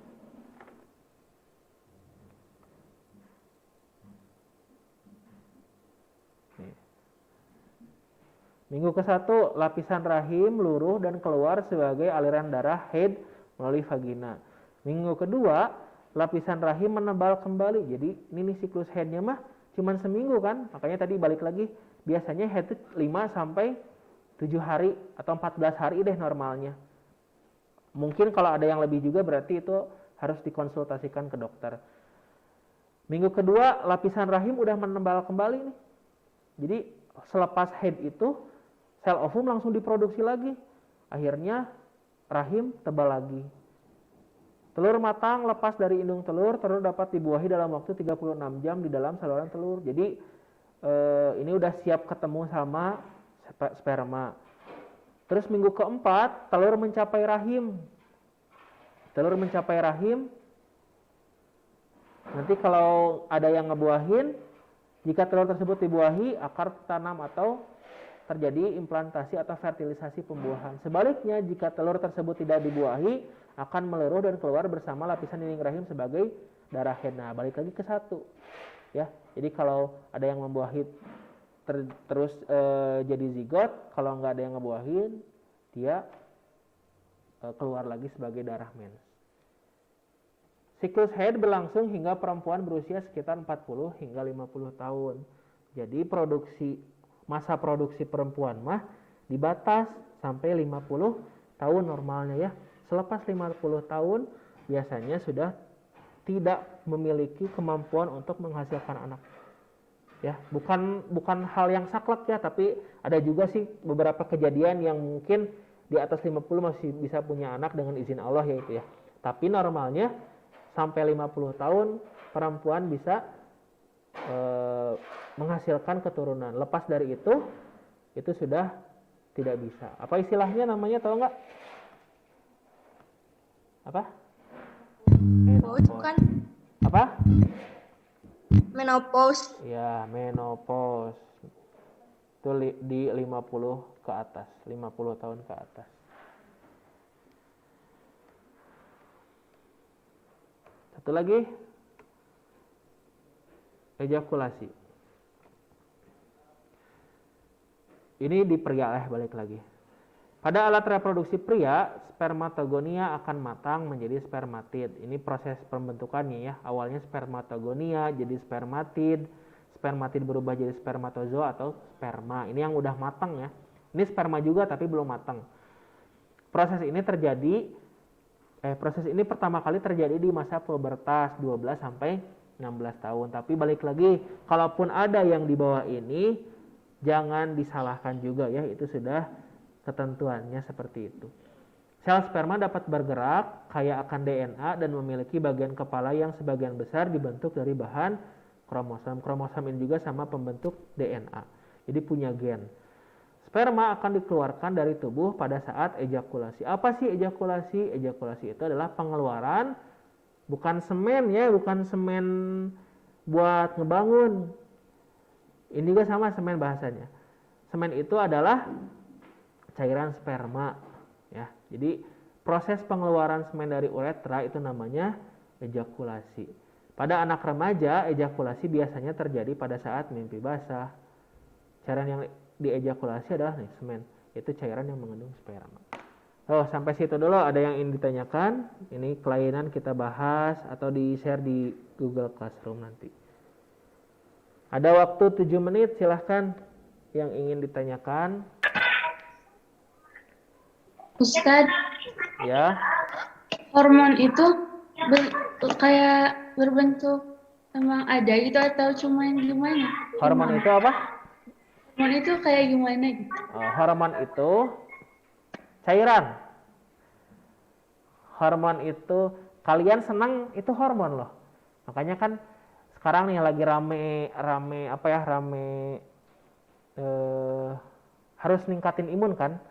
Minggu ke-1, lapisan rahim luruh dan keluar sebagai aliran darah head melalui vagina. Minggu kedua, lapisan rahim menebal kembali. Jadi ini siklus headnya mah cuma seminggu kan. Makanya tadi balik lagi, biasanya head itu 5 sampai 7 hari atau 14 hari deh normalnya. Mungkin kalau ada yang lebih juga berarti itu harus dikonsultasikan ke dokter. Minggu kedua, lapisan rahim udah menebal kembali nih. Jadi selepas head itu sel ovum langsung diproduksi lagi. Akhirnya rahim tebal lagi. Telur matang lepas dari indung telur dapat dibuahi dalam waktu 36 jam di dalam saluran telur. Jadi ini udah siap ketemu sama sperma. Terus minggu keempat, telur mencapai rahim. Telur mencapai rahim. Nanti kalau ada yang ngebuahin, jika telur tersebut dibuahi, akar tanam atau terjadi implantasi atau fertilisasi pembuahan. Sebaliknya, jika telur tersebut tidak dibuahi, akan meluruh dan keluar bersama lapisan dinding rahim sebagai darah head. Nah, balik lagi ke 1. Ya, jadi kalau ada yang membuahi terus jadi zigot, kalau nggak ada yang ngebuahin, dia keluar lagi sebagai darah mens. Siklus head berlangsung hingga perempuan berusia sekitar 40 hingga 50 tahun. Jadi masa produksi perempuan mah dibatas sampai 50 tahun normalnya ya. Selepas 50 tahun biasanya sudah tidak memiliki kemampuan untuk menghasilkan anak. Ya, bukan hal yang saklek ya, tapi ada juga sih beberapa kejadian yang mungkin di atas 50 masih bisa punya anak dengan izin Allah ya itu ya. Tapi normalnya sampai 50 tahun perempuan bisa menghasilkan keturunan. Lepas dari itu sudah tidak bisa. Apa istilahnya namanya, tahu nggak? Apa? Menopause bukan? Apa? Menopause. Ya, menopause. Itu di 50 ke atas, 50 tahun ke atas. Satu lagi, ejakulasi. Ini di pria balik lagi. Pada alat reproduksi pria, spermatogonia akan matang menjadi spermatid. Ini proses pembentukannya ya. Awalnya spermatogonia jadi spermatid, spermatid berubah jadi spermatozoa atau sperma. Ini yang udah matang ya. Ini sperma juga tapi belum matang. Proses ini pertama kali terjadi di masa pubertas 12 sampai 16 tahun. Tapi balik lagi, kalaupun ada yang di bawah ini, jangan disalahkan juga ya, itu sudah ketentuannya seperti itu. Sel sperma dapat bergerak kaya akan DNA dan memiliki bagian kepala yang sebagian besar dibentuk dari bahan kromosom. Kromosom ini juga sama pembentuk DNA. Jadi punya gen. sperma akan dikeluarkan dari tubuh pada saat ejakulasi. Apa sih ejakulasi? Ejakulasi itu adalah pengeluaran, bukan semen ya, bukan semen buat ngebangun. Ini juga sama semen bahasanya. Semen itu adalah cairan sperma ya. Jadi proses pengeluaran semen dari uretra itu namanya ejakulasi. Pada anak remaja, ejakulasi biasanya terjadi pada saat mimpi basah. Cairan yang diejakulasi adalah nih, semen, itu cairan yang mengandung sperma. Oh, sampai situ dulu. Ada yang ingin ditanyakan? Ini kelainan kita bahas atau di-share di Google Classroom nanti. Ada waktu 7 menit, silahkan yang ingin ditanyakan. Ustadz, Ya, hormon itu kayak berbentuk emang ada gitu atau cuman gimana? hormon itu apa? Hormon itu kayak gimana gitu? Hormon itu cairan. Hormon itu kalian senang itu hormon loh. Makanya kan sekarang nih lagi rame harus ningkatin imun kan.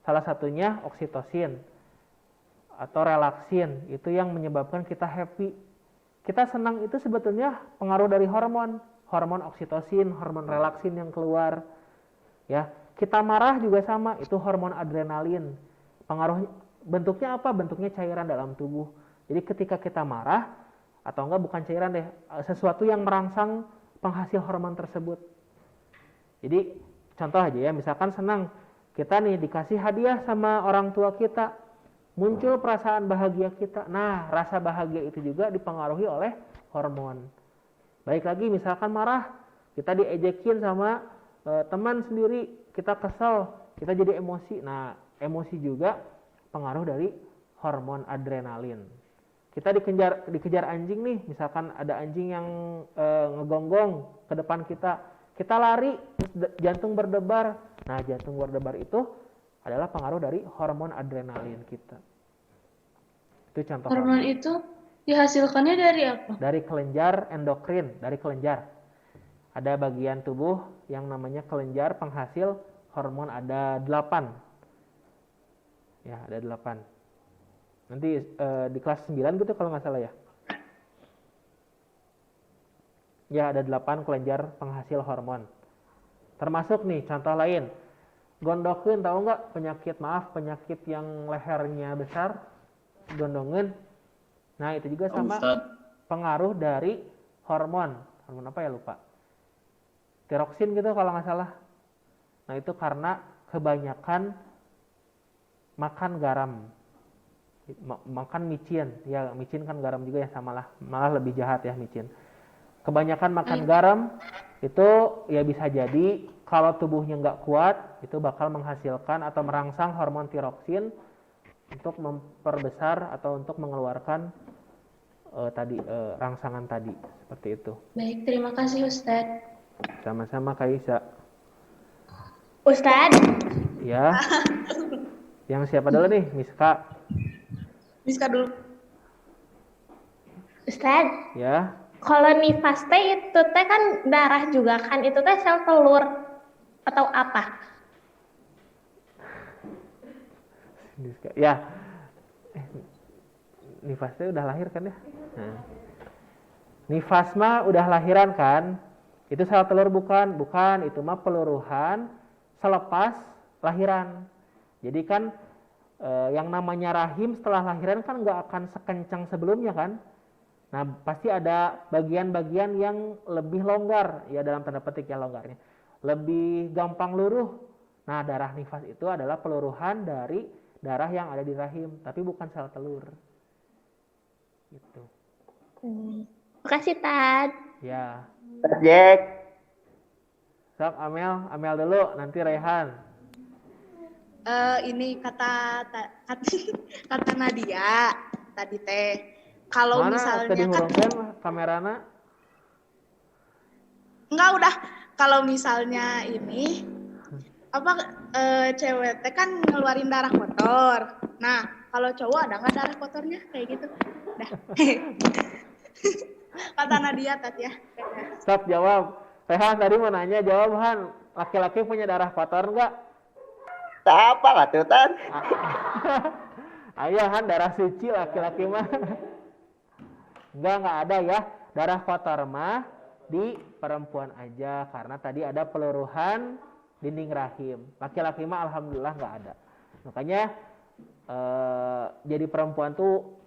Salah satunya oksitosin atau relaksin, itu yang menyebabkan kita happy. Kita senang itu sebetulnya pengaruh dari hormon oksitosin, hormon relaksin yang keluar. Ya, kita marah juga sama, itu hormon adrenalin. Pengaruh bentuknya apa? Bentuknya cairan dalam tubuh. Jadi ketika kita marah, atau enggak bukan cairan deh, sesuatu yang merangsang penghasil hormon tersebut. Jadi contoh aja ya, misalkan senang, kita nih dikasih hadiah sama orang tua kita, muncul perasaan bahagia kita. Nah, rasa bahagia itu juga dipengaruhi oleh hormon. Baik lagi, misalkan marah, kita diejekin sama teman sendiri, kita kesel, kita jadi emosi. Nah, emosi juga pengaruh dari hormon adrenalin. Kita dikejar anjing nih, misalkan ada anjing yang ngegonggong ke depan kita lari, terus jantung berdebar. Nah, jantung berdebar itu adalah pengaruh dari hormon adrenalin kita. Itu contoh Hormon itu dihasilkannya dari apa? dari kelenjar endokrin, dari kelenjar. Ada bagian tubuh yang namanya kelenjar penghasil hormon, ada 8. Ya, ada 8. Nanti di kelas 9 gitu kalau nggak salah ya. Ya, ada 8 kelenjar penghasil hormon. Termasuk nih contoh lain. Gondokkeun, tahu nggak penyakit yang lehernya besar? Gondongeun. Nah, itu juga sama pengaruh dari hormon. Hormon apa ya, lupa. Tiroksin gitu kalau nggak salah. Nah, itu karena kebanyakan makan garam. Makan micin. Ya, micin kan garam juga ya, samalah. Malah lebih jahat ya micin. Kebanyakan makan garam itu ya bisa jadi kalau tubuhnya nggak kuat, itu bakal menghasilkan atau merangsang hormon tiroksin untuk memperbesar atau untuk mengeluarkan rangsangan tadi, seperti itu. Baik, terima kasih Ustadz. Sama-sama Kak Isa. Ustadz, Ya. Yang siapa dulu nih? Miska. Miska dulu. Ustadz, Ya. kalau nifas teh itu teh kan darah juga kan, itu teh sel telur atau apa? Miska. Ya. Nifas teh udah lahir kan ya? Nah. Nifas mah udah lahiran kan? Itu sel telur bukan? Bukan, itu mah peluruhan selepas lahiran. Jadi kan yang namanya rahim setelah lahiran kan nggak akan sekencang sebelumnya kan? Nah, pasti ada bagian-bagian yang lebih longgar, ya dalam tanda petik ya longgarnya. Lebih gampang luruh. Nah, darah nifas itu adalah peluruhan dari darah yang ada di rahim, tapi bukan sel telur. Gitu. Makasih, Tad. Ya. Jack. Sok Amel dulu, nanti Rehan. Ini kata Nadia tadi teh. Kalau Mana misalnya tadi kan hurungkeun kamerana? enggak udah. Kalau misalnya ini cewek teh kan ngeluarin darah kotor. Nah, kalau cowok ada nggak darah kotornya kayak gitu? Dah. Kata Nadia tadi ya. Stop jawab. Rehan tadi mau nanya, jawab Han. Laki-laki punya darah kotor nggak? Tak apa lah tuh Tan. Ayo Han, darah suci laki-laki mah. Enggak ada ya. Darah kotor mah di perempuan aja karena tadi ada peluruhan dinding rahim. Laki-laki mah alhamdulillah nggak ada. Makanya jadi perempuan tuh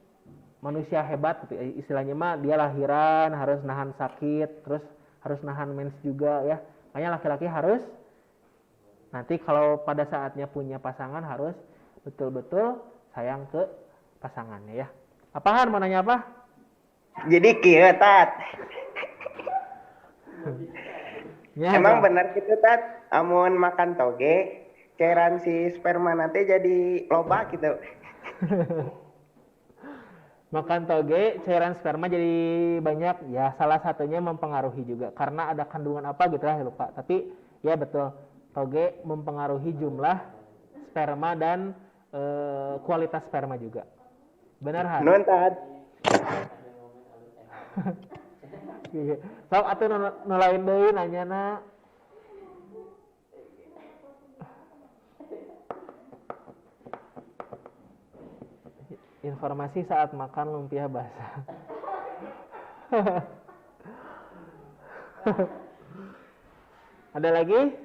manusia hebat gitu. Istilahnya mah dia lahiran harus nahan sakit, terus harus nahan mens juga ya. Makanya laki-laki harus nanti kalau pada saatnya punya pasangan harus betul-betul sayang ke pasangannya ya. Apaan mau nanya apa? Jadi kieu Tat. Ya, Emang Bang. bener gitu Tat, amun makan toge, cairan si sperma nanti jadi loba gitu. Makan toge, cairan sperma jadi banyak. Ya, salah satunya mempengaruhi juga. Karena ada kandungan apa gitu lah, lupa. Tapi ya betul, toge mempengaruhi jumlah sperma dan kualitas sperma juga. Benar, Han? Nun Tat. So, atuh nulain deui nanyana. Informasi saat makan lumpia basah. Ada lagi?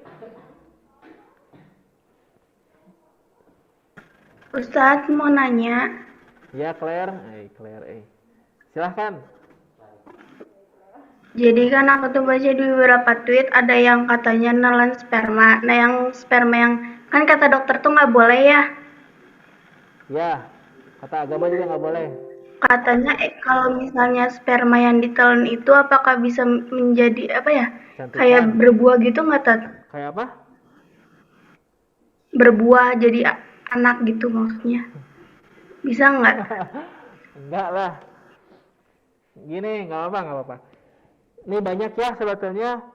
Ustadz mau nanya, Ya, Claire. Silahkan. jadi kan aku tuh baca di beberapa tweet ada yang katanya nelan sperma. Nah yang sperma yang kan kata dokter tuh nggak boleh ya. Ya, kata agama juga nggak boleh. Katanya kalau misalnya sperma yang ditelan itu apakah bisa menjadi apa ya? Cantikan. Kayak berbuah gitu nggak Tat? Kayak apa? Berbuah jadi anak gitu maksudnya. Bisa nggak? Enggak lah. Gini, nggak apa-apa. Ini banyak ya sebetulnya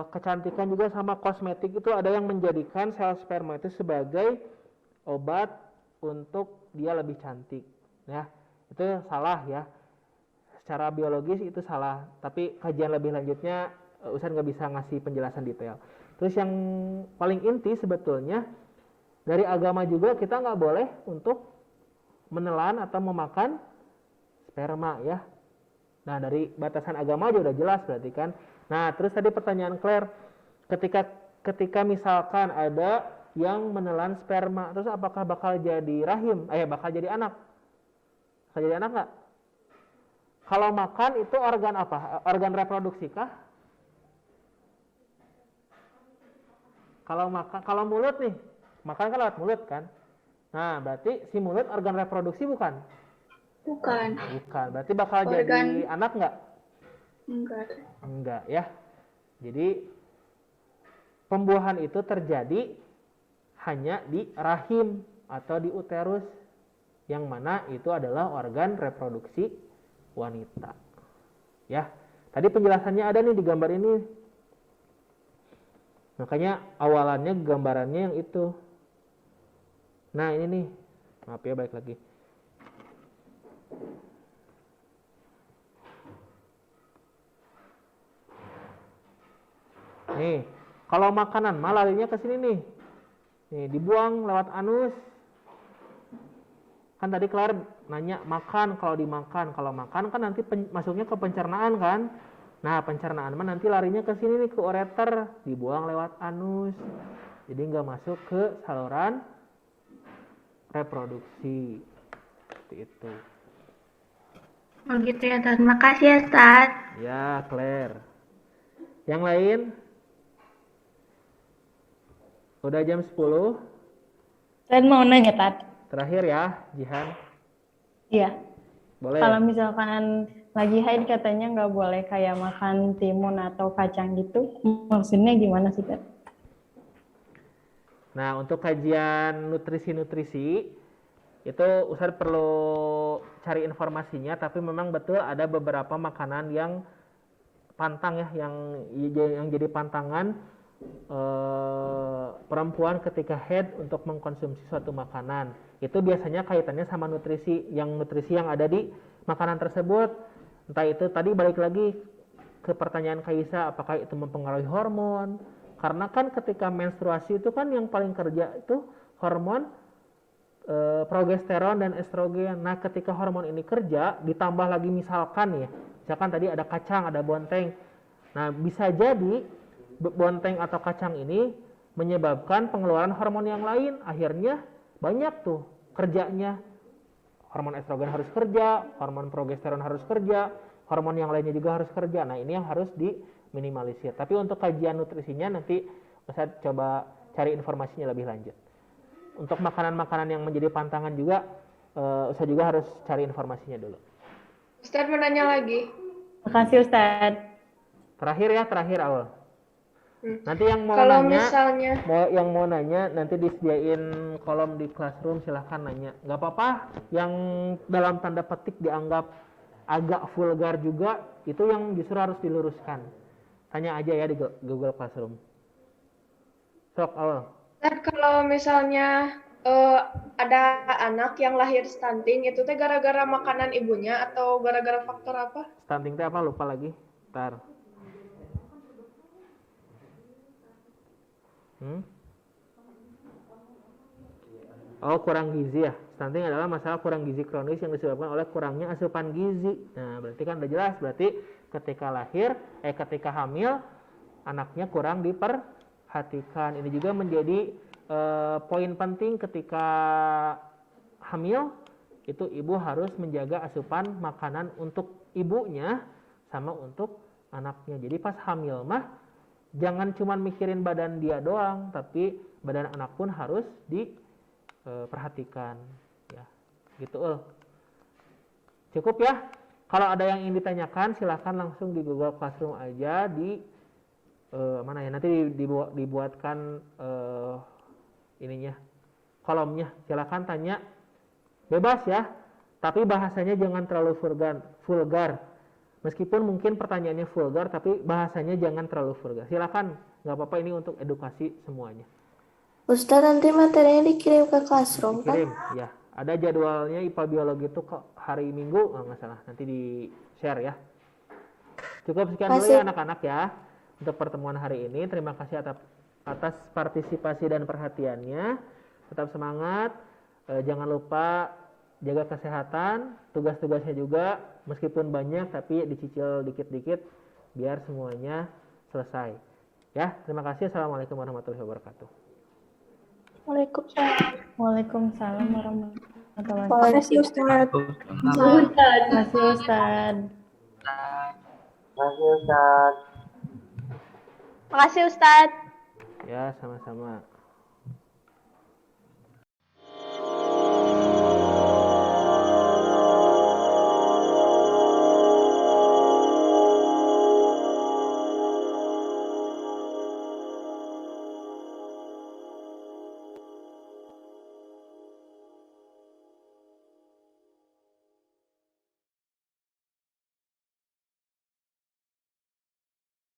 kecantikan juga sama kosmetik itu ada yang menjadikan sel sperma itu sebagai obat untuk dia lebih cantik. Ya, itu salah ya. Secara biologis itu salah. Tapi kajian lebih lanjutnya Ustaz nggak bisa ngasih penjelasan detail. Terus yang paling inti sebetulnya dari agama juga kita nggak boleh untuk menelan atau memakan sperma ya. Nah dari batasan agama aja udah jelas berarti kan. Nah terus tadi pertanyaan Claire, ketika misalkan ada yang menelan sperma, terus apakah bakal jadi rahim? Bakal jadi anak? Bakal jadi anak nggak? Kalau makan itu organ apa? Organ reproduksi kah? Kalau mulut nih, makan kan lewat mulut kan? Nah berarti si mulut organ reproduksi bukan? Bukan. Bukan, berarti bakal jadi anak nggak? Enggak ya. Jadi pembuahan itu terjadi hanya di rahim atau di uterus, yang mana itu adalah organ reproduksi wanita. Ya, tadi penjelasannya ada nih di gambar ini. Makanya awalannya gambarannya yang itu. Nah ini nih, maaf ya balik lagi. Nih, kalau makanan mah larinya ke sini nih. Nih, dibuang lewat anus. Kan tadi Claire nanya makan, kalau dimakan. Kalau makan kan nanti masuknya ke pencernaan kan. Nah, pencernaan mah nanti larinya ke sini nih, ke ureter. Dibuang lewat anus. Jadi nggak masuk ke saluran reproduksi. Seperti itu. Oh gitu ya Tat. Makasih ya Tat. Ya, Claire. Yang lain? Udah jam 10. Saya mau nanya, Tat. Terakhir ya, Jihan. Iya. Boleh. Kalau misalkan lagi haid katanya nggak boleh kayak makan timun atau kacang gitu. Maksudnya gimana sih, Tat? Nah, untuk kajian nutrisi-nutrisi, itu Ustaz perlu cari informasinya, tapi memang betul ada beberapa makanan yang pantang ya, yang jadi pantangan perempuan ketika haid untuk mengkonsumsi suatu makanan. Itu biasanya kaitannya sama nutrisi yang ada di makanan tersebut. Entah itu tadi balik lagi ke pertanyaan Kaisa, apakah itu mempengaruhi hormon, Karena kan ketika menstruasi itu kan yang paling kerja itu hormon progesteron dan estrogen. Nah, ketika hormon ini kerja, ditambah lagi misalkan tadi ada kacang, ada bonteng. Nah, bisa jadi bonteng atau kacang ini menyebabkan pengeluaran hormon yang lain. Akhirnya banyak tuh kerjanya. Hormon estrogen harus kerja, hormon progesteron harus kerja, hormon yang lainnya juga harus kerja. Nah, ini yang harus diminimalisir. Tapi untuk kajian nutrisinya nanti saya coba cari informasinya lebih lanjut. Untuk makanan-makanan yang menjadi pantangan juga, saya juga harus cari informasinya dulu. Ustadz mau nanya lagi. Makasih Ustadz. Terakhir awal. Nanti yang mau Kalau nanya, misalnya mau nanya nanti disediain kolom di classroom, silahkan nanya. Nggak apa-apa yang dalam tanda petik dianggap agak vulgar juga, itu yang justru harus diluruskan. Tanya aja ya di Google Classroom. Sok awal. Ustadz, kalau misalnya ada anak yang lahir stunting, itu teh gara-gara makanan ibunya atau gara-gara faktor apa? Stunting teh apa? Lupa lagi. Ntar. Oh, kurang gizi ya. Stunting adalah masalah kurang gizi kronis yang disebabkan oleh kurangnya asupan gizi. Nah, berarti kan udah jelas. Berarti ketika ketika hamil, anaknya kurang diperhatikan. Ini juga menjadi poin penting ketika hamil. Itu ibu harus menjaga asupan makanan untuk ibunya sama untuk anaknya. Jadi pas hamil mah jangan cuma mikirin badan dia doang, tapi badan anak pun harus diperhatikan, ya, gitu. Cukup ya. Kalau ada yang ingin ditanyakan, silahkan langsung di Google Classroom aja di mana ya? Nanti dibuatkan kolomnya. Silahkan tanya, bebas ya. Tapi bahasanya jangan terlalu vulgar. Meskipun mungkin pertanyaannya vulgar, tapi bahasanya jangan terlalu vulgar. Silakan, nggak apa-apa, ini untuk edukasi semuanya. Ustadz, nanti materinya dikirim ke classroom kan? Dikirim, ya. Ada jadwalnya IPA Biologi itu hari Minggu, nggak salah. Nanti di-share ya. Cukup sekian dulu ya anak-anak ya. Untuk pertemuan hari ini, terima kasih atas partisipasi dan perhatiannya. Tetap semangat, jangan lupa jaga kesehatan, tugas-tugasnya juga meskipun banyak tapi dicicil dikit-dikit biar semuanya selesai. Ya, terima kasih. Assalamualaikum warahmatullahi wabarakatuh. Waalaikumsalam. Waalaikumsalam warahmatullahi Terima kasih Ustadz. wabarakatuh. Terima kasih Ustadz. Makasih Ustadz. Makasih Ustadz. Ya, sama-sama.